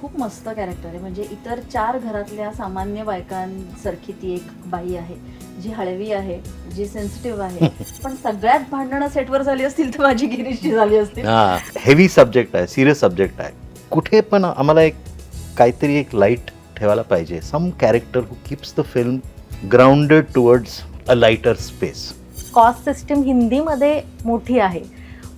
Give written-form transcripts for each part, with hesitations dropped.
खूप मस्त कॅरेक्टर आहे. म्हणजे इतर 4 घरातल्या सामान्य बायकांसारखी ती एक बाई आहे, जी हळवी आहे, जी सेन्सिटिव्ह आहे. पण सगळ्यात भांडणं सेटवर झाली असतील तर माझी गिरीशची झाली असतील. हेवी सब्जेक्ट आहे, सिरियस सब्जेक्ट आहे. कुठे पण आम्हाला एक काहीतरी एक लाईट ठेवायला पाहिजे. Some character who keeps the film grounded towards a lighter space. Cost system हिंदीमध्ये मोठी आहे,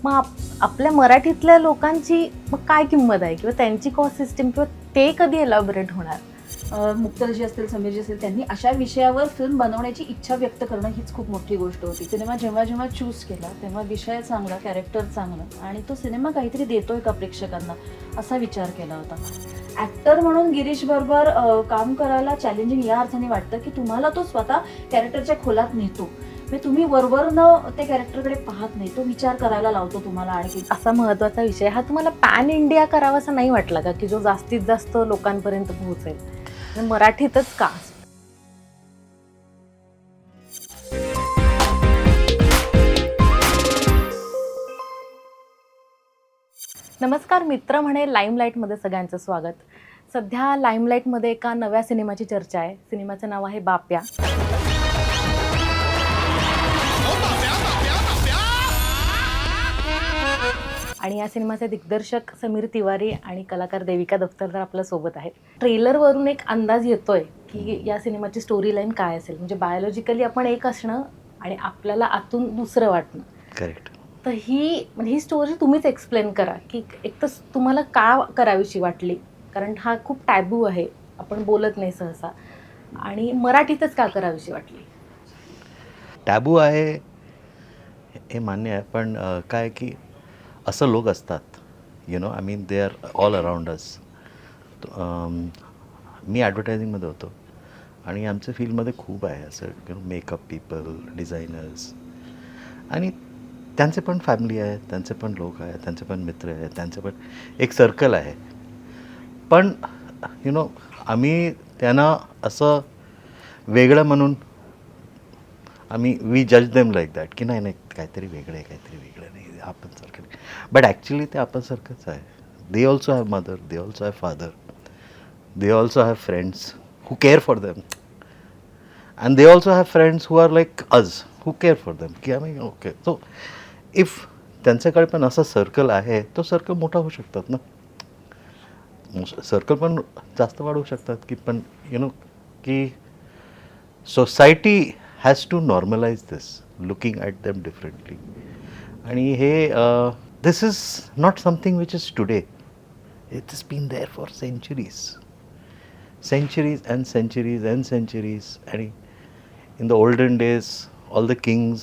मग आपल्या मराठीतल्या लोकांची मग काय किंमत आहे किंवा त्यांची कॉस्ट सिस्टीम किंवा ते कधी एलॅबोरेट होणार? मुक्ताजी असतील, समीरजी असतील, त्यांनी अशा विषयावर फिल्म बनवण्याची इच्छा व्यक्त करणं हीच खूप मोठी गोष्ट होती. सिनेमा जेव्हा जेव्हा चूज केला तेव्हा विषय चांगला, कॅरेक्टर चांगलं आणि तो सिनेमा काहीतरी देतोय का प्रेक्षकांना असा विचार केला होता. ॲक्टर म्हणून गिरीश बरोबर काम करायला चॅलेंजिंग या अर्थाने वाटतं की तुम्हाला तो स्वतः कॅरेक्टरच्या खोलात नेतो. म्हणजे तुम्ही वरवरनं ते कॅरेक्टरकडे पाहत नाही, तो विचार करायला लावतो तुम्हाला. आणखी असा महत्त्वाचा विषय हा तुम्हाला पॅन इंडिया करावासा नाही वाटला का, की जो जास्तीत जास्त लोकांपर्यंत पोहोचेल? म्हणजे मराठीतच का? नमस्कार, मित्र म्हणे लाईमलाईटमध्ये सगळ्यांचं स्वागत. सध्या लाईमलाईटमध्ये एका नव्या सिनेमाची चर्चा आहे. सिनेमाचं नाव आहे बाप्या. आणि या सिनेमाचे दिग्दर्शक समीर तिवारी आणि कलाकार देविका दफ्तरदार आपल्या सोबत आहेत. ट्रेलरवरून एक अंदाज येतोय की या सिनेमाची स्टोरी लाईन काय असेल. म्हणजे बायोलॉजिकली आपण एक असणं आणि आपल्याला आतून दुसरं वाटणं. करेक्ट. तर ही स्टोरी तुम्हीच एक्सप्लेन करा की एक तर तुम्हाला का करावीशी वाटली, कारण हा खूप टॅबू आहे, आपण बोलत नाही सहसा, आणि मराठीतच का करावीशी वाटली? टॅबू आहे हे मान्य आहे, पण काय की असं लोक असतात, I mean they are all around us. मी ॲडव्हर्टायझिंगमध्ये होतो आणि आमच्या फील्डमध्ये खूप आहे असं मेकअप पीपल, डिझायनर्स, आणि त्यांचे पण फॅमिली आहे, त्यांचे पण लोक आहेत, त्यांचे पण मित्र आहेत, त्यांचं पण एक सर्कल आहे. पण आम्ही त्यांना असं वेगळं म्हणून वी जज देम लाईक दॅट की नाही काहीतरी वेगळं आहे, काहीतरी वेगळं नाही, आपण सारखं नाही. बट ॲक्च्युली ते आपण सारखंच आहे. They also have mother, they also have father, they also have friends who care for them, and they also have friends who are like अज हू केअर फॉर देम. की आम्ही ओके, सो इफ त्यांच्याकडे पण असं सर्कल आहे, तो circle मोठा होऊ शकतात ना, सर्कल पण जास्त वाढवू शकतात की, पण की society has to normalize this, looking at them differently. आणि हे this is not something which is today, it is been there for centuries and centuries and centuries. आणि in the olden days all the kings,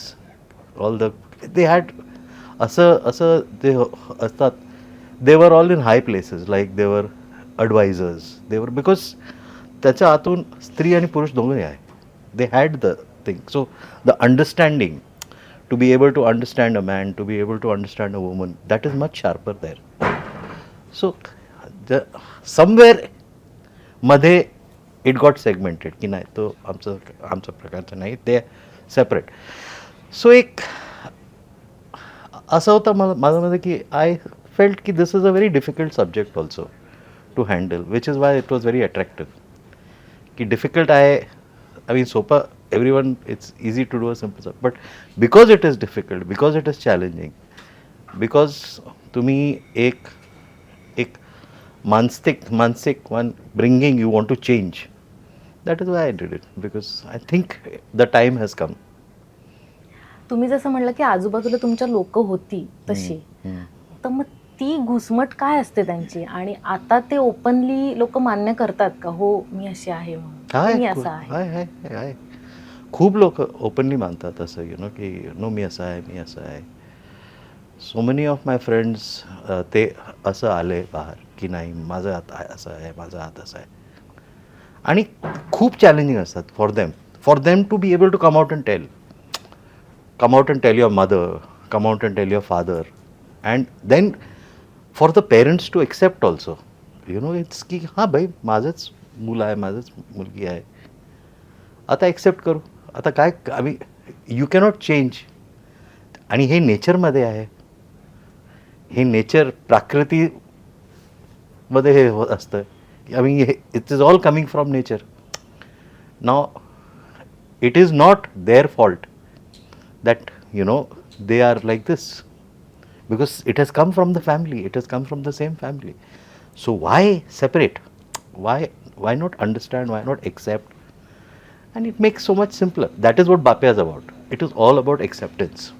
they had असं ते असतात, they were all in high places, like they were advisors, they were, because त्याच्या आतून स्त्री आणि पुरुष दोघंही आहे. They had the thing, so the understanding, to be able to understand a man, to be able to understand a woman, that is much sharper there. So somewhere मध्ये it got segmented की नाही, तो आमचं प्रकारचं नाही, ते separate. So एक असं होतं माझ्यामध्ये की आय फेल्ट की this is a very difficult subject also to handle, which is why it was very attractive. की डिफिकल्ट आहे, आय मीन सोपं, everyone it's easy to do a simple, but because it is difficult, because it is challenging, because तुम्ही एक मानसिक one bringing, you want to change. That is why I did it, because I think the time has come. तुम्ही जसं म्हणलं की आजूबाजूला तुमच्या लोक होती तशी, तर मग ती घुसमट काय असते त्यांची, आणि आता ते ओपनली लोक मान्य करतात का, हो मी अशी आहे म्हणून, मी असं आहे? खूप लोक ओपनली मानतात असं, की नो मी असं आहे, मी असं आहे. So many of my friends ते असं आले बाहेर की नाही, माझं हात असं आहे, माझा हात असं आहे. आणि खूप चॅलेंजिंग असतात for them to be able to come out and tell your mother, come out and tell your father, and then for the parents to accept also, it's की हां भाई, माझंच मुलं आहे, माझंच मुलगी आहे, आता एक्सेप्ट करू, आता काय आम्ही, यू कॅनॉट चेंज. आणि हे नेचरमध्ये आहे, हे नेचर, प्राकृतीमध्ये हे असतं. I mean, it is all coming from nature. Now, it is not their fault that, they are like this, because it has come from the family, it has come from the same family. So why separate? Why not understand? Why not accept? And it makes so much simpler. That is what Bapya is about. It is all about acceptance.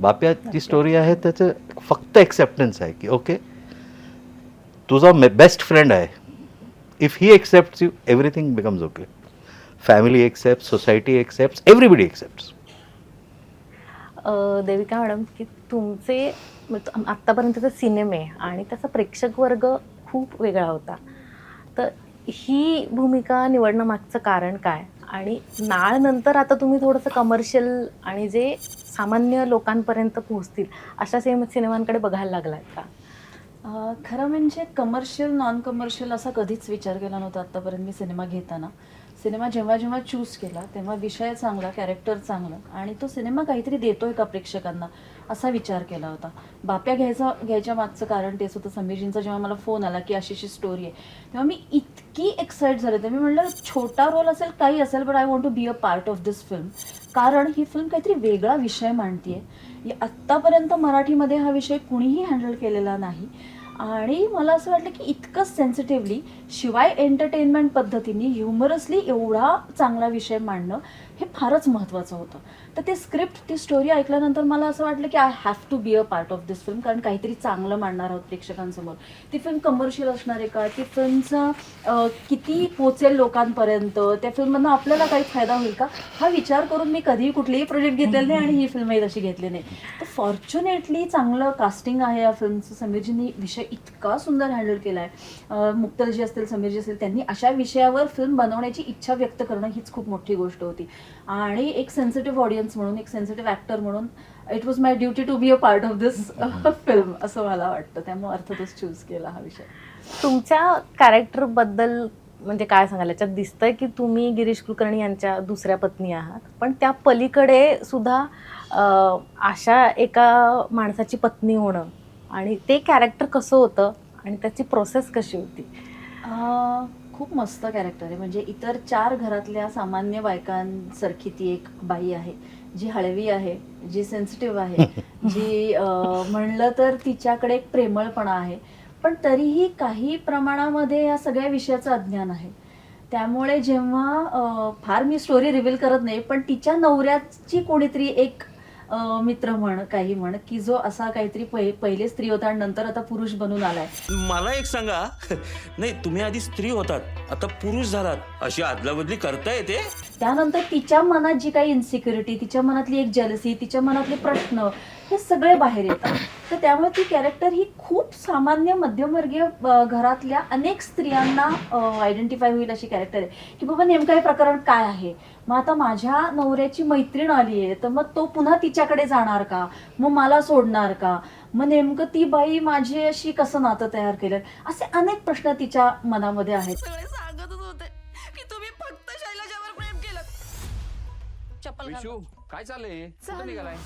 बाप्याची story आहे त्याचं फक्त acceptance आहे की okay, तुझा best friend आहे, if he accepts you everything becomes okay. Family accept, society accept, everybody accepts. Devika madam, की तुमचे आत्तापर्यंतचे सिनेमे आणि त्याचा प्रेक्षक वर्ग खूप वेगळा होता, तर ही भूमिका निवडणं मागचं कारण काय? आणि नाळ नंतर आता तुम्ही थोडंसं कमर्शियल आणि जे सामान्य लोकांपर्यंत पोहोचतील अशा सिनेमांकडे बघायला लागलात का? खरं म्हणजे कमर्शियल नॉन कमर्शियल असा कधीच विचार केला नव्हता आत्तापर्यंत मी सिनेमा घेताना. सिनेमा जेव्हा जेव्हा चूज केला तेव्हा विषय चांगला, कॅरेक्टर चांगलं आणि तो सिनेमा काहीतरी देतोय का प्रेक्षकांना असा विचार केला होता. बाप्या घ्यायच्या मागचं कारण तेच होतं. समीरजींचा जेव्हा मला फोन आला की अशी स्टोरी आहे, तेव्हा मी इतकी एक्साइट झाले होते. मी म्हटलं छोटा रोल असेल, काही असेल, but I want to be a part of this film. कारण ही फिल्म काहीतरी वेगळा विषय मांडतीये. आत्तापर्यंत मराठीमध्ये हा विषय कुणीही हँडल केलेला नाही आणि मला असं वाटलं की इतकं सेन्सिटिव्हली, शिवाय एंटरटेनमेंट पद्धतीने ह्युमरसली एवढा चांगला विषय मांडणं हे फारच महत्त्वाचं होतं. तर ते स्क्रिप्ट, ती स्टोरी ऐकल्यानंतर मला असं वाटलं की I have to be a part of this film, कारण काहीतरी चांगलं मांडणार आहोत प्रेक्षकांसमोर. ती फिल्म कमर्शियल असणार आहे का? ती फिल्मचा किती पोचेल लोकांपर्यंत? त्या फिल्ममधनं आपल्याला काही फायदा होईल का? हा विचार करून मी कधीही कुठलीही प्रोजेक्ट घेतलेला नाही आणि ही फिल्मही तशी घेतली नाही. तर फॉर्च्युनेटली चांगलं कास्टिंग आहे या फिल्मचं. समीरजींनी विषय इतका सुंदर हँडल केला आहे. मुक्तलजी असतील, समीरजी असतील, त्यांनी अशा विषयावर फिल्म बनवण्याची इच्छा व्यक्त करणं हीच खूप मोठी गोष्ट होती. आणि एक सेन्सिटिव्ह ऑडियन्स म्हणून, एक सेन्सिटिव्ह ॲक्टर म्हणून it was my duty to be a part of this film असं मला वाटतं. त्यामुळे अर्थातच चूज केला हा विषय. तुमच्या कॅरेक्टरबद्दल म्हणजे काय सांगाल? याच्यात दिसतंय की तुम्ही गिरीश कुलकर्णी यांच्या दुसऱ्या पत्नी आहात, पण त्या पलीकडे सुद्धा अशा एका माणसाची पत्नी होणं आणि ते कॅरेक्टर कसं होतं आणि त्याची प्रोसेस कशी होती? खूप मस्त कॅरेक्टर आहे. म्हणजे इतर 4 घरातल्या सामान्य बायकांसारखी ती एक बाई आहे, जी हळवी आहे, जी सेन्सिटिव्ह आहे, जी म्हणलं तर तिच्याकडे एक प्रेमळपणा आहे, पण तरीही काही प्रमाणामध्ये या सगळ्या विषयाचं अज्ञान आहे. त्यामुळे जेव्हा फार मी स्टोरी रिव्हील करत नाही, पण तिच्या नवऱ्याची कोणीतरी एक मित्र म्हण, काही म्हण, की जो असा काहीतरी पहिले स्त्री होता आणि नंतर आता पुरुष बनून आलाय. मला एक सांगा, नाही तुम्ही आधी स्त्री होतात, आता पुरुष झालात, अशी अदलाबदली करता येते? त्यानंतर तिच्या मनात जी काही इन्सिक्युरिटी, तिच्या मनातली एक जेलसी, तिच्या मनातले प्रश्न, हे सगळे बाहेर येतात. तर त्यामुळे ती कॅरेक्टर ही खूप सामान्य मध्यमवर्गीय घरातल्या अनेक स्त्रियांना आयडेंटिफाय होईल अशी कॅरेक्टर आहे, की बाबा नेमकं हे प्रकरण काय आहे. मग आता माझ्या नवऱ्याची मैत्रीण आली आहे, तर मग तो पुन्हा तिच्याकडे जाणार का? मग मला सोडणार का? मग नेमकं ती बाई माझ्याशी कसं नातं तयार केलं? असे अनेक प्रश्न तिच्या मनामध्ये आहेत. सगळे सांगतच होते की तुम्ही फक्त शैलजावर प्रेम केलं. चप्पल घाल. विशू काय चाललंय? कुठं निघालाय?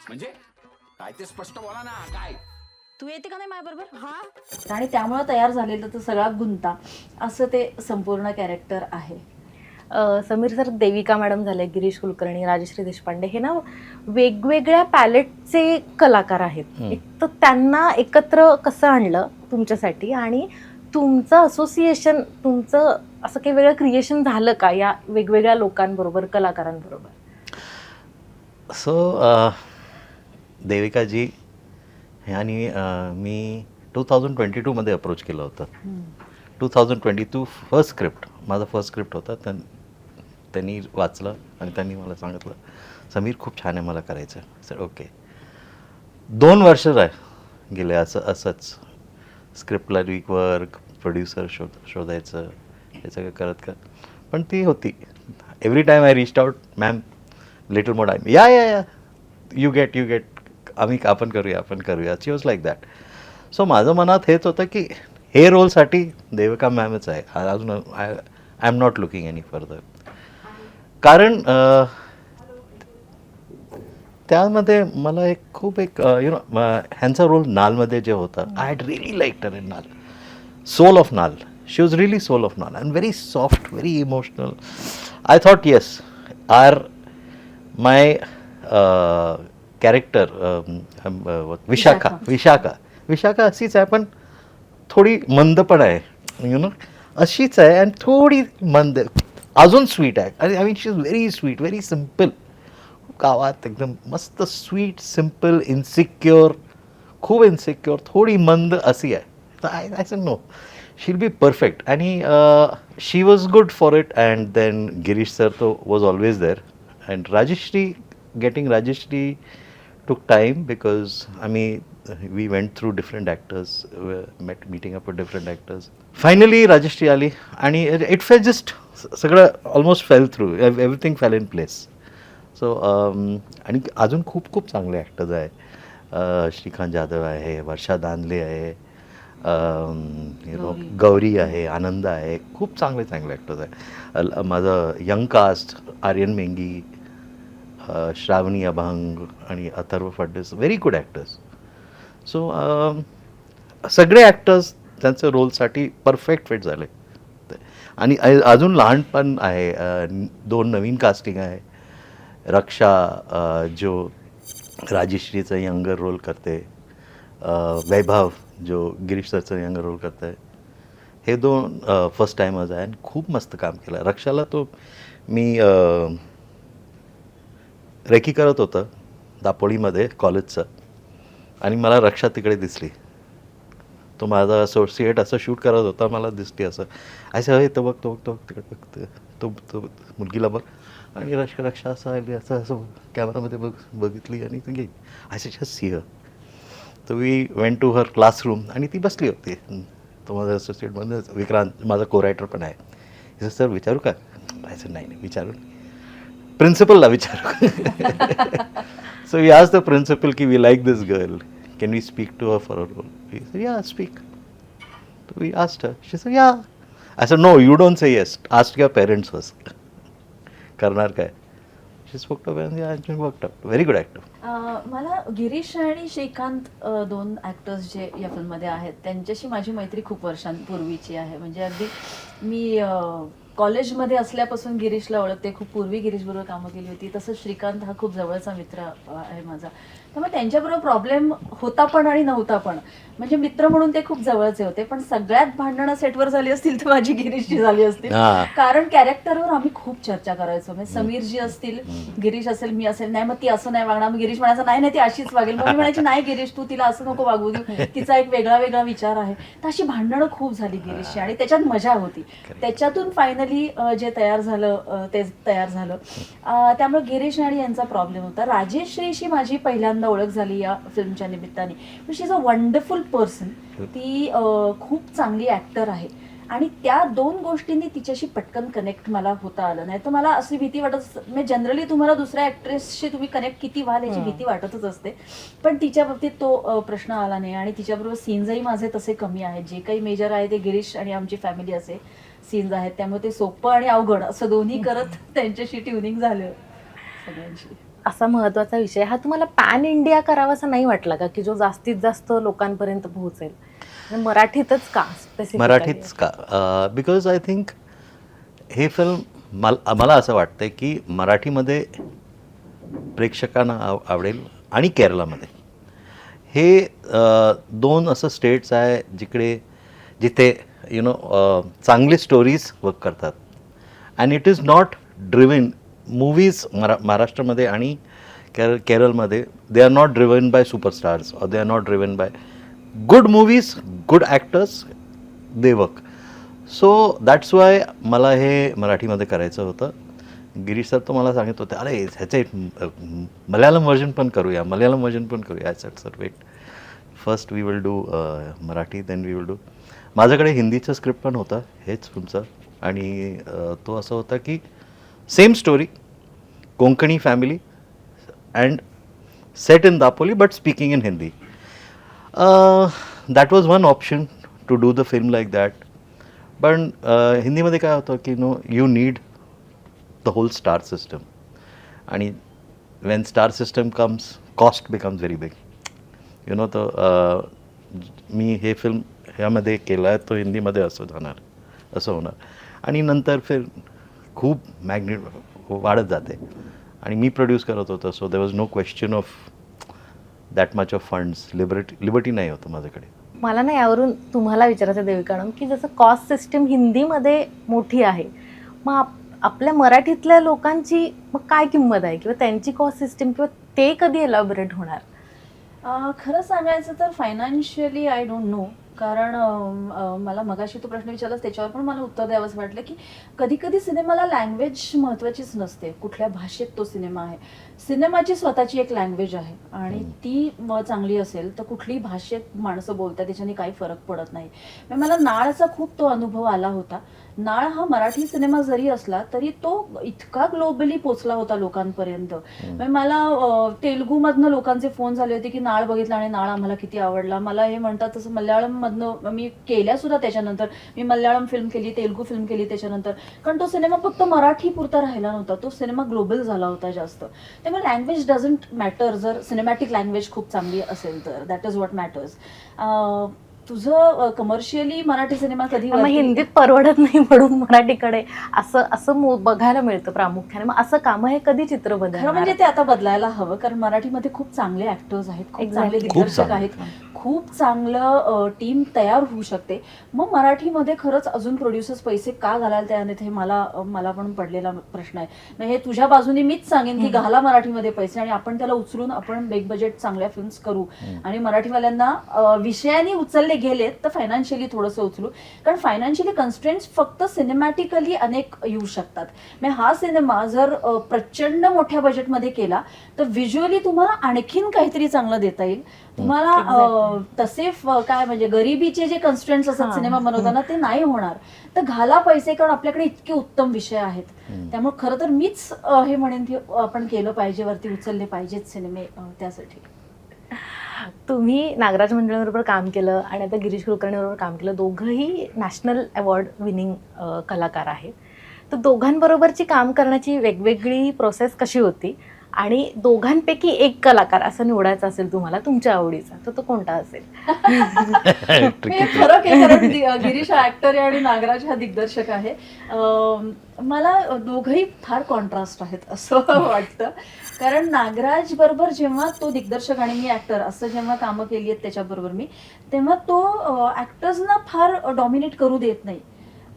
म्हणजे काय ते स्पष्ट बोला ना. काय तू येते का नाही माझ्याबरोबर? हा, आणि त्यामुळे तयार झालेलं तो सगळा गुंता, असं ते संपूर्ण कॅरेक्टर आहे. समीर सर, देविका मॅडम झाले, गिरीश कुलकर्णी, राजश्री देशपांडे, हे ना वेगवेगळ्या पॅलेटचे कलाकार आहेत. एक तर त्यांना एकत्र कसं आणलं तुमच्यासाठी आणि तुमचं असोसिएशन, तुमचं असं काही वेगळं क्रिएशन झालं का या वेगवेगळ्या लोकांबरोबर, कलाकारांबरोबर? सो देविकाजी आणि मी 2022मध्ये अप्रोच केलं होतं. 2022 फर्स्ट स्क्रिप्ट, माझा फर्स्ट स्क्रिप्ट होता. त्यांनी वाचलं आणि त्यांनी मला सांगितलं, समीर खूप छान आहे, मला करायचं आहे. Sir okay. 2 वर्ष गेले असंच स्क्रिप्टला रिवर्क, प्रोड्युसर शोधायचं, हे सगळं करत. पण ती होती. Every time I reached out, ma'am little more time, या यू गेट, आपण करूया. She was like that. So माझं मनात हेच होतं की हे रोलसाठी देविका मॅमच आहे. अजून I am not looking any further. कारण त्यामध्ये मला एक खूप एक ह्यांचा रोल नालमध्ये जे होता, I had really liked her in Nal. Soul of Nal. She was really soul of Nal and very soft, very emotional. I thought, yes, my character, Vishaka अशीच आहे, पण थोडी मंद पण आहे, अशीच आहे आणि थोडी मंद, अजून स्वीट आहे. I mean she is very sweet, very simple. गावात एकदम मस्त स्वीट, सिम्पल, इन्सिक्युअर, खूप इन्सिक्युअर, थोडी मंद अशी आहे. I said no, she'll be perfect. आणि she was good for it. And then Girish sir was always there. And getting Rajeshri took time because we went through different actors, meeting up with different actors. Finally Rajeshri आली आणि it felt just सगळं almost fell through, everything fell in place. So आणि अजून खूप खूप चांगले actors आहे. श्रीकांत जाधव आहे, वर्षा दानले आहे, गौरी आहे, आनंद आहे, खूप चांगले चांगले ॲक्टर्स आहे. माझं यंग कास्ट, आर्यन मेंगी, श्रावणी अभंग आणि Atharva Fadnavis, very good actors. So सगळे ॲक्टर्स त्यांच्या रोलसाठी परफेक्ट फिट झाले. आणि अजून लहानपण आहे, 2 नवीन कास्टिंग आहे. रक्षा जो राजश्रीचं यंगर रोल करते, वैभव जो गिरीश सरचं यंगर रोल करत आहे, हे 2 फर्स्ट टाइमर्स आहे आणि खूप मस्त काम केलं. रक्षाला तो मी रेकी करत होतं दापोलीमध्ये कॉलेजचं, आणि मला रक्षा तिकडे दिसली. तो माझा असोसिएट असं शूट करत होता, मला दिसली असं. असं हे तो बघ तिकडे बघ, तो मुलगीला बघ, आणि रक्षा असं आली, असं कॅमेरामध्ये बघितली आणि ती गेली. असं जस्ट सी हर. तर we went to her classroom आणि ती बसली होती. तो माझा असोसिएटमध्ये विक्रांत, माझा को रायटर पण आहे. सर विचारू का? सर नाही विचारू, प्रिन्सिपलला विचारू. So we asked the principal की we like this girl, can we speak to her for a role? He said yeah, speak. So we asked her. She said, yeah. I said, no, you don't say yes. Ask your parents first. करणार काय? She spoke to her and yeah, she worked out. Very good actor. मला गिरीश आणि Shrikant 2 actors जे या फिल्ममध्ये आहेत, त्यांच्याशी माझी मैत्री खूप वर्षांपूर्वीची आहे. म्हणजे अगदी मी कॉलेजमध्ये असल्यापासून गिरीशला ओळखते, खूप पूर्वी गिरीशबरोबर कामं केली होती. तसंच श्रीकांत हा खूप जवळचा मित्र आहे माझा. त्यामुळे त्यांच्याबरोबर प्रॉब्लेम होता पण आणि नव्हता पण. म्हणजे मित्र म्हणून ते खूप जवळचे होते, पण सगळ्यात भांडणं सेटवर झाली असतील तर माझी गिरीशची झाली असतील. कारण कॅरेक्टरवर आम्ही खूप चर्चा करायचो. म्हणजे समीर जी असतील, गिरीश असेल, मी असेल, नाही मग ती असं नाही वागणार, मग गिरीश म्हणायचं नाही ती अशीच वागेल, मग मी म्हणायची नाही गिरीश तू तिला असं नको वागू देऊ, तिचा एक वेगळा विचार आहे. तर अशी भांडणं खूप झाली गिरीशची आणि त्याच्यात मजा होती. त्याच्यातून फायनली जे तयार झालं ते तयार झालं. त्यामुळे गिरीश आणि यांचा प्रॉब्लेम होता. राजेश्रीशी माझी पहिल्यांदा ओळख झाली या फिल्मच्या निमित्ताने. शी इज अ वंडरफुल पर्सन. ती खूप चांगली ॲक्टर आहे आणि त्या 2 गोष्टींनी तिच्याशी पटकन कनेक्ट मला होता आलं. नाही तर मला अशी भीती वाटत, म्हणजे जनरली तुम्हाला दुसऱ्या ॲक्ट्रेसशी तुम्ही कनेक्ट किती व्हाल याची भीती वाटतच असते, पण तिच्या बाबतीत तो प्रश्न आला नाही. आणि तिच्याबरोबर सीन्सही माझे तसे कमी आहेत. जे काही मेजर आहे ते गिरीश आणि आमची फॅमिली असे सीन्स आहेत, त्यामुळे ते सोपं आणि अवघड असं दोन्ही करत त्यांच्याशी ट्युनिंग झालं सगळ्यांशी. असा महत्वाचा विषय हा तुम्हाला पॅन इंडिया करावासा नाही वाटला का, की जो जास्तीत जास्त लोकांपर्यंत पोहोचेल? मराठीतच का? मराठीच का? बिकॉज आय थिंक हे फिल्म मला असं वाटतं की मराठीमध्ये प्रेक्षकांना आवडेल आणि केरळामध्ये. हे 2 असं स्टेट्स आहे जिथे चांगले स्टोरीज वर्क करतात. And it is not driven movies. महाराष्ट्रामध्ये आणि केरळमध्ये they are not driven by superstars और they are not driven by good movies, good actors, they work. So that's why मला हे मराठीमध्ये करायचं होतं. गिरीश सर तो मला सांगत होते, अरे ह्याचे मल्याळम व्हर्जन पण करूया. I said sir wait, first we will do Marathi, then we will do. माझ्याकडे हिंदीचं स्क्रिप्ट पण होतं हेच तुमचं, आणि तो असं होता की same story, Konkani family and set in Dapoli but speaking in Hindi. That was one option to do the film like that. पण हिंदीमध्ये काय होतं की you need the whole star system, आणि when star system comes cost becomes very big. You know तर मी हे film ह्यामध्ये केलं आहे तो हिंदीमध्ये असं होणार आणि नंतर फिर खूप वाढत जाते आणि मी प्रोड्यूस करत होतो. So there was no question of that much of funds. Liberty नाही होतं माझ्याकडे. मला ना यावरून तुम्हाला विचारायचं देविकानंद, की जसं कॉस्ट सिस्टीम हिंदीमध्ये मोठी आहे, मग आपल्या मराठीतल्या लोकांची मग काय किंमत आहे किंवा त्यांची कॉस्ट सिस्टीम किंवा ते कधी एलॅबोरेट होणार? खरं सांगायचं तर फायनान्शियली आय डोंट नो. कारण मला मगाशी तो प्रश्न विचारलास त्याच्यावर पण मला उत्तर द्यावंच वाटलं की कधी कधी सिनेमाला लँग्वेज महत्त्वाचीच नसते. कुठल्या भाषेत तो सिनेमा आहे, सिनेमाची स्वतःची एक लँग्वेज आहे आणि ती चांगली असेल तर कुठलीही भाषेत माणसं बोलतात त्याच्याने काही फरक पडत नाही. मला नाळचा खूप तो अनुभव आला होता. नाळ हा मराठी सिनेमा जरी असला तरी तो इतका ग्लोबली पोचला होता लोकांपर्यंत. मला तेलुगूमधनं लोकांचे फोन झाले होते की नाळ बघितला आणि नाळ आम्हाला किती आवडला. मला हे म्हणतात तसं मल्याळममधनं मी केल्या सुद्धा. त्याच्यानंतर मी मल्याळम फिल्म केली, तेलुगू फिल्म केली त्याच्यानंतर. कारण तो सिनेमा फक्त मराठी पुरता राहिला नव्हता, तो सिनेमा ग्लोबल झाला होता जास्त. त्यामुळे लँग्वेज डझंट मॅटर. जर सिनेमॅटिक लँग्वेज खूप चांगली असेल तर दॅट इज व्हॉट मॅटर्स. तुझं कमर्शियली मराठी सिनेमा कधी मग हिंदीत परवडत नाही म्हणून मराठीकडे असं बघायला मिळतं प्रामुख्याने. मग असं काम हे कधी चित्र खरं बदल? म्हणजे ते आता बदलायला हवं. कारण मराठीमध्ये खूप चांगले ऍक्टर्स आहेत, खूप चांगले दिग्दर्शक आहेत, खूप चांगलं टीम तयार होऊ शकते. मग मराठीमध्ये खरंच अजून प्रोड्युसर्स पैसे का घालायला तयार नाहीत हे मला पण पडलेला प्रश्न आहे. मग हे तुझ्या बाजूने मीच सांगेन की घाला मराठीमध्ये पैसे आणि आपण त्याला उचलून आपण बिग बजेट चांगल्या फिल्म्स करू. आणि मराठीवाल्यांना विषयाने उचलले गेलेत तर फायनान्शियली थोडंसं उचलू. कारण फायनान्शियली कन्स्ट्रेंट्स फक्त सिनेमॅटिकली अनेक येऊ शकतात. मग हा सिनेमा जर प्रचंड मोठ्या बजेटमध्ये केला तर व्हिज्युअली तुम्हाला आणखीन काहीतरी चांगलं देता येईल. तुम्हाला तसे काय म्हणजे गरिबीचे जे कन्स्ट्रेंट्स असतात सिनेमा बनवताना ते नाही होणार. तर घाला पैसे, कारण आपल्याकडे इतके उत्तम विषय आहेत. त्यामुळे खरं तर मीच हे म्हणेन की आपण केलं पाहिजे, वरती उचलले पाहिजेत सिनेमे. त्यासाठी तुम्ही नागराज मंडळबरोबर काम केलं आणि आता गिरीश कुलकर्णीबरोबर काम केलं. दोघंही नॅशनल अवॉर्ड विनिंग कलाकार आहेत. तर दोघांबरोबरची काम करण्याची वेगवेगळी प्रोसेस कशी होती आणि दोघांपैकी एक कलाकार असं निवडायचा असेल तुम्हाला तुमच्या आवडीचा तर तो कोणता असेल? फरक आहे, कारण गिरीश हा ऍक्टर आहे आणि नागराज हा दिग्दर्शक आहे. मला दोघंही फार कॉन्ट्रास्ट आहेत असं वाटतं. कारण नागराज बरोबर जेव्हा तो दिग्दर्शक आणि मी ऍक्टर असं जेव्हा कामं केली आहेत त्याच्याबरोबर मी, तेव्हा तो ऍक्टर्सना फार डॉमिनेट करू देत नाही.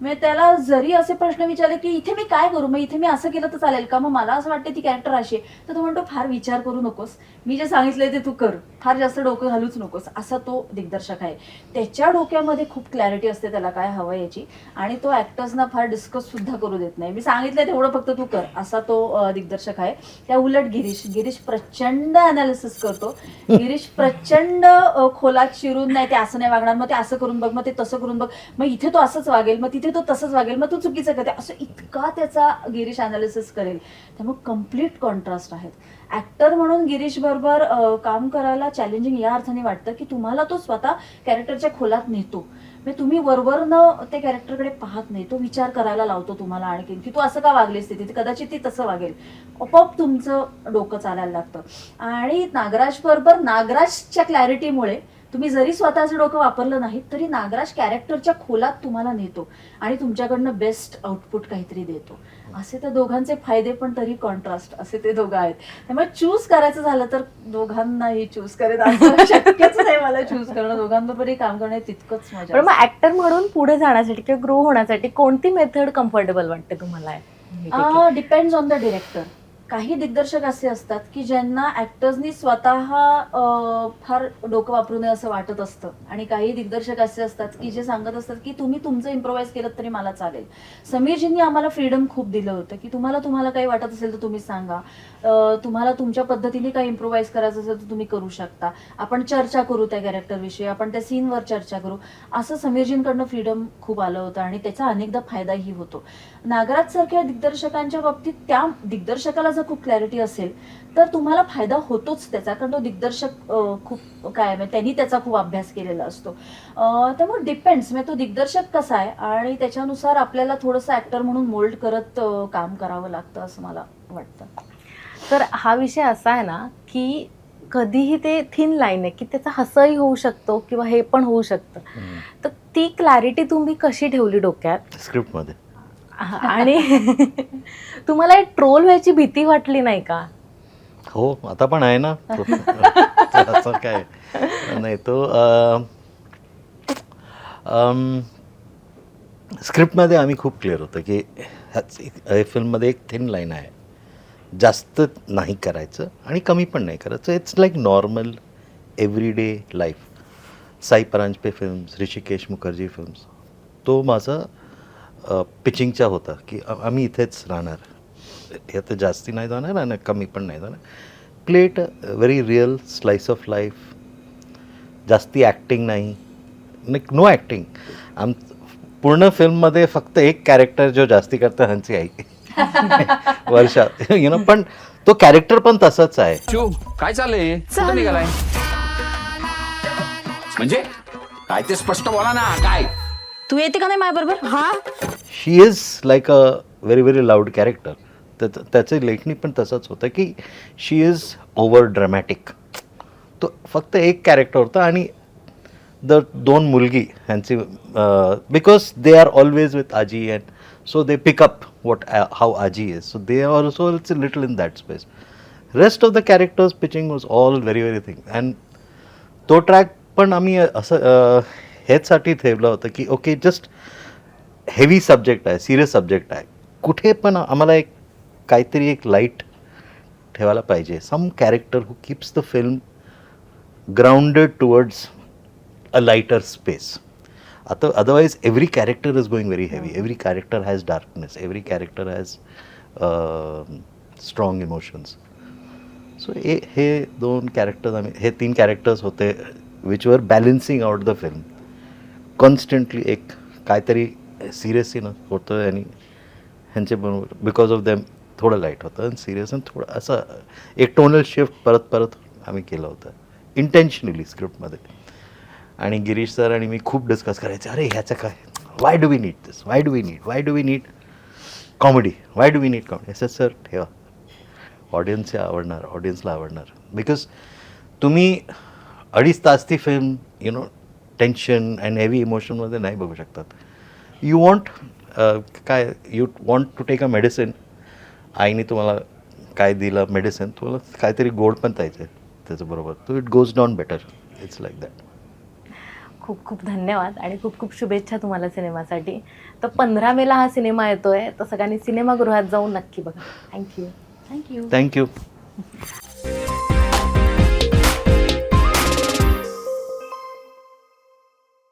म्हणजे त्याला जरी असे प्रश्न विचारले की इथे मी काय करू, मग इथे मी असं केलं तर चालेल का, मग मला असं वाटतं ती कॅरेक्टर अशी आहे, तर तो म्हणतो फार विचार करू नकोस, मी जे सांगितलंय ते तू कर, फार जास्त डोकं घालूच नकोस. असा तो दिग्दर्शक आहे. त्याच्या डोक्यामध्ये खूप क्लॅरिटी असते त्याला काय हवं याची आणि तो ऍक्टर्सना फार डिस्कस सुद्धा करू देत नाही. मी सांगितलंय तेवढं फक्त तू कर, असा तो दिग्दर्शक आहे. त्या उलट गिरीश प्रचंड अनालिसिस करतो. गिरीश प्रचंड खोलात शिरून नाही ते असं नाही वागणार, मग ते असं करून बघ, मग ते तसं करून बघ, मग इथे तो असंच वागेल, मग तिथे तो तसंच वागेल, मग तू चुकीचं करते, असं इतका त्याचा गिरीश अनालिसिस करेल. त्यामुळे कम्प्लीट कॉन्ट्रास्ट आहेत. ऍक्टर म्हणून गिरीश बरोबर काम करायला चॅलेंजिंग या अर्थाने वाटतं की तुम्हाला तो स्वतः कॅरेक्टरच्या खोलात नेतो. म्हणजे तुम्ही वरवरनं ते कॅरेक्टरकडे पाहत नाही, तो विचार करायला लावतो तुम्हाला आणखीन की तू असं का वागलीस, तिथे कदाचित ती तसं वागेल. आपोआप तुमचं डोकं चालायला लागतं. आणि नागराज बरोबर नागराजच्या क्लॅरिटीमुळे तुम्ही जरी स्वतःचं डोकं वापरलं नाही तरी नागराज कॅरेक्टरच्या खोलात तुम्हाला नेतो आणि तुमच्याकडनं बेस्ट आउटपुट काहीतरी देतो. असे तर दोघांचे फायदे पण तरी कॉन्ट्रास्ट असे ते दोघं आहेत. त्यामुळे चूज करायचं झालं तर दोघांनाही चूज करेल असं शक्यच नाही मला चूज करणं. दोघांबरोबरही काम करणे तितकंच मजा. पण मग ऍक्टर म्हणून पुढे जाण्यासाठी किंवा ग्रो होण्यासाठी कोणती मेथड कम्फर्टेबल वाटते तुम्हाला? Depends on the director. काही दिग्दर्शक असे असतात की ज्यांना ऍक्टर्सनी स्वतः फार डोकं वापरू नये असं वाटत असतं आणि काही दिग्दर्शक असे असतात की जे सांगत असतात की तुम्ही तुमचं इम्प्रोव्हाइज केलं तरी मला चालेल. समीरजींनी आम्हाला फ्रीडम खूप दिलं होतं की तुम्हाला काही वाटत असेल तर तुम्ही सांगा, तुम्हाला तुमच्या पद्धतीने काही इम्प्रोव्हाइज करायचं असेल तर तुम्ही करू शकता, आपण चर्चा करू त्या कॅरेक्टरविषयी, आपण त्या सीनवर चर्चा करू, असं समीरजींकडनं फ्रीडम खूप आलं होतं आणि त्याचा अनेकदा फायदाही होतो. नागराज सारख्या दिग्दर्शकांच्या बाबतीत त्या दिग्दर्शकाला जर खूप क्लॅरिटी असेल तर तुम्हाला फायदा होतोच त्याचा, कारण तो दिग्दर्शक खूप काय त्यांनी त्याचा खूप अभ्यास केलेला असतो. त्यामुळे डिपेंड्स, म्हणजे तो दिग्दर्शक कसा आहे आणि त्याच्यानुसार आपल्याला थोडंसं ऍक्टर म्हणून मोल्ड करत काम करावं लागतं असं मला वाटतं. तर हा विषय असा आहे ना की कधीही ते थिन लाईन आहे की त्याचा हसही होऊ शकतो किंवा हे पण होऊ शकतं. तर ती क्लॅरिटी तुम्ही कशी ठेवली डोक्यात? स्क्रिप्टमध्ये आणि तुम्हाला ट्रोल व्हायची भीती वाटली नाही का? हो, आता पण आहे ना तो. असं काय नाही तो स्क्रिप्टमध्ये आम्ही खूप क्लिअर होतं की ह्या फिल्ममध्ये एक थिन लाईन आहे, जास्त नाही करायचं आणि कमी पण नाही करायचं. It's like normal everyday life. Sai Paranjpe films, Hrishikesh Mukherjee films, तो माझा पिचिंगचा होता की आम्ही इथेच राहणार, हे तर जास्ती नाही जाणार आणि कमी पण नाही जाणार. Plate very real slice of life, जास्ती ॲक्टिंग नाही, नो ॲक्टिंग. पूर्ण फिल्ममध्ये फक्त एक कॅरेक्टर जो जास्ती करतं ह्यांची आई वर्षा, यु नो. पण तो कॅरेक्टर पण तसाच आहे. शिव काय चाललंय कुठं निघालाय म्हणजे काय ते स्पष्ट बोला ना काय. तू येते का नाही माझ्याबरोबर? हा, she is like a very very loud character. त्याचं लेखणी पण तसंच होतं की शी इज ओव्हर ड्रॅमॅटिक. तो फक्त एक कॅरेक्टर होता आणि दोन मुलगी ह्यांची, because they are always with aaji and so they pick up what how aaji is, so they are also it's little in that space. Rest of the characters pitching was all very very thing. And तो track पण आम्ही असं हेचसाठी ठेवलं होतं की okay just heavy subject आहे, serious subject आहे, कुठे पण आम्हाला एक काहीतरी एक लाईट ठेवायला पाहिजे. Some character who keeps the film grounded towards a lighter space. आता otherwise every character is going very heavy, every character has darkness, every character has strong emotions. So हे दोन कॅरेक्टर्स आम्ही, हे तीन कॅरेक्टर्स होते which वर balancing out the film. Constantly एक काहीतरी सिरियसही न होतं आणि ह्यांच्याबरोबर बिकॉज ऑफ दॅम थोडं लाईट होतं आणि सिरियस आणि थोडं असं एक टोनल शिफ्ट परत परत आम्ही केलं होतं इंटेन्शनली स्क्रिप्टमध्ये. आणि गिरीश सर आणि मी खूप डिस्कस करायचे, अरे ह्याचं काय, why do we need this, why do we need comedy, why do we need comedy. असं सर ठेवा, ऑडियन्सला आवडणार. बिकॉज तुम्ही 2.5 तास ती film you know tension and heavy इमोशनमध्ये नाही बघू शकतात. You want you want to take a medicine. आईने तुम्हाला काय दिलं मेडिसिन, तुम्हाला काहीतरी गोड पण द्यायचं आहे त्याच्याबरोबर, तो it goes down better. It's like that. खूप खूप धन्यवाद आणि खूप खूप शुभेच्छा तुम्हाला सिनेमासाठी. तर 15 मेला हा सिनेमा येतोय, तर सगळ्यांनी सिनेमागृहात जाऊन नक्की बघा. थँक्यू. थँक्यू. थँक्यू.